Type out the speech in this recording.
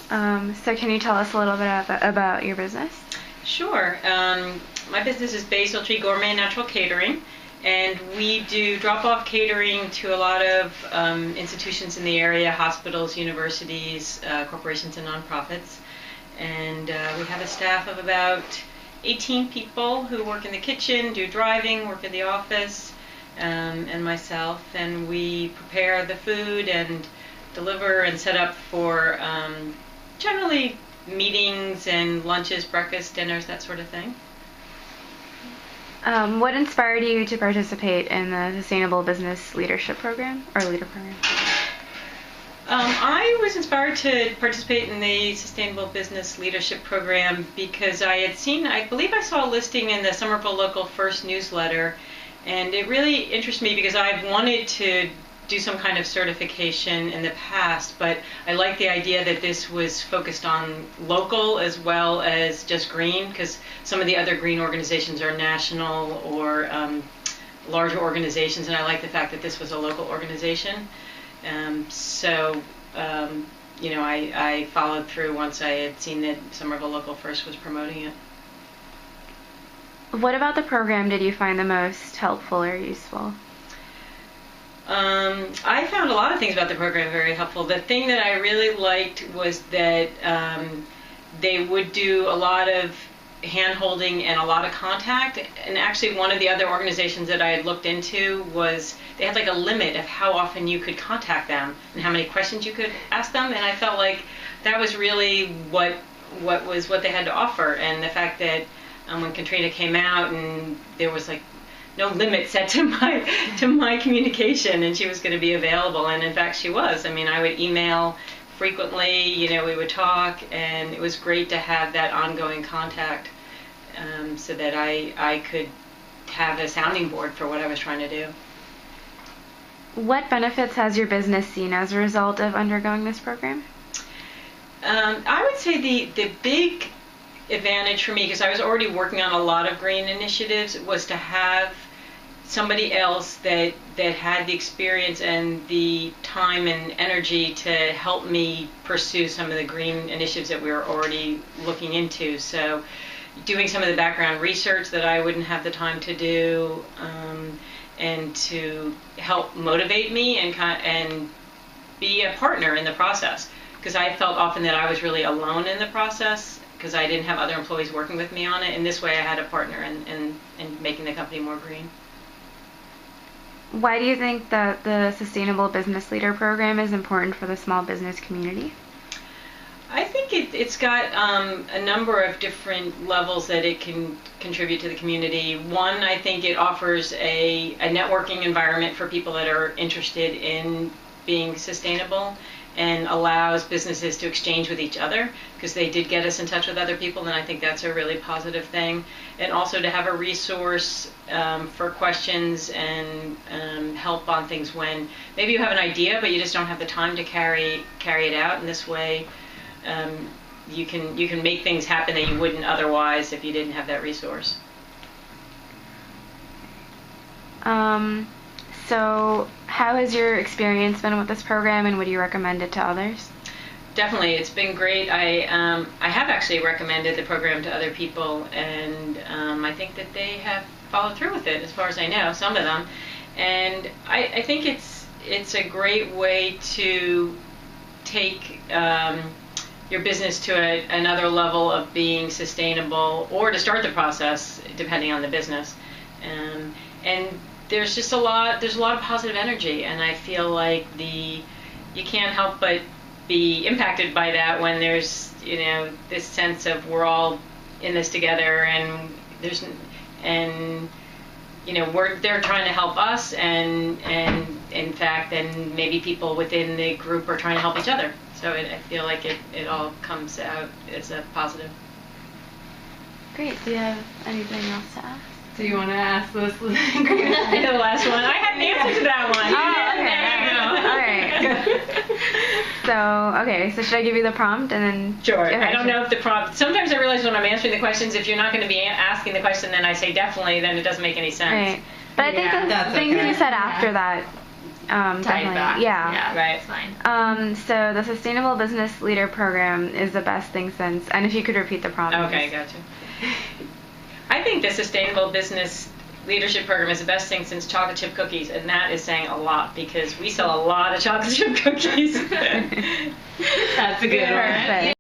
So can you tell us a little bit about your business? Sure. My business is Basil Tree Gourmet Natural Catering, and we do drop-off catering to a lot of institutions in the area, hospitals, universities, corporations, and nonprofits. And we have a staff of about 18 people who work in the kitchen, do driving, work in the office, and myself. And we prepare the food and deliver and set up for generally meetings and lunches, breakfasts, dinners, that sort of thing. What inspired you to participate in the Sustainable Business Leadership Program, or Leader Program? I was inspired to participate in the Sustainable Business Leadership Program because I had seen, I believe I saw a listing in the Somerville Local First newsletter, and it really interested me because I've wanted to do some kind of certification in the past, but I like the idea that this was focused on local as well as just green, because some of the other green organizations are national or larger organizations, and I like the fact that this was a local organization. I followed through once I had seen that Somerville Local First was promoting it. What about the program did you find the most helpful or useful? I found a lot of things about the program very helpful. The thing that I really liked was that they would do a lot of hand-holding and a lot of contact. And actually one of the other organizations that I had looked into was they had like a limit of how often you could contact them and how many questions you could ask them. And I felt like that was really what they had to offer. And the fact that when Katrina came out and there was like no limit set to my communication, and she was going to be available, and in fact she was. I mean, I would email frequently, we would talk, and it was great to have that ongoing contact so that I could have a sounding board for what I was trying to do. What benefits has your business seen as a result of undergoing this program? I would say the big advantage for me, because I was already working on a lot of green initiatives, was to have somebody else that had the experience and the time and energy to help me pursue some of the green initiatives that we were already looking into. So doing some of the background research that I wouldn't have the time to do, and to help motivate me and be a partner in the process, because I felt often that I was really alone in the process because I didn't have other employees working with me on it. In this way I had a partner in making the company more green. Why do you think that the Sustainable Business Leader Program is important for the small business community? I think it's got a number of different levels that it can contribute to the community. One, I think it offers a networking environment for people that are interested in being sustainable, and allows businesses to exchange with each other, because they did get us in touch with other people, and I think that's a really positive thing. And also to have a resource for questions and help on things when maybe you have an idea but you just don't have the time to carry it out. In this way you can make things happen that you wouldn't otherwise if you didn't have that resource. So how has your experience been with this program, and would you recommend it to others? Definitely, it's been great. I have actually recommended the program to other people, and I think that they have followed through with it, as far as I know, some of them. And I think it's a great way to take your business to another level of being sustainable, or to start the process, depending on the business. And there's a lot of positive energy, and I feel like you can't help but be impacted by that when there's this sense of we're all in this together, and they're trying to help us, and in fact then maybe people within the group are trying to help each other. So I feel like it all comes out as a positive. Great. Do you have anything else to ask? Do you want to ask this? I know the last one. I had an answer to that one. Oh, okay. All right. So should I give you the prompt and then? Sure. I don't know if the prompt. Sometimes I realize when I'm answering the questions, if you're not going to be asking the question, then I say definitely. Then it doesn't make any sense. Right. But I think the things you said after that tie it definitely. back. Yeah. Right. It's fine. So the Sustainable Business Leader Program is the best thing since, and if you could repeat the problem. Okay, gotcha. I think the Sustainable Business Leadership Program is the best thing since chocolate chip cookies, and that is saying a lot because we sell a lot of chocolate chip cookies. That's a good one. Perfect.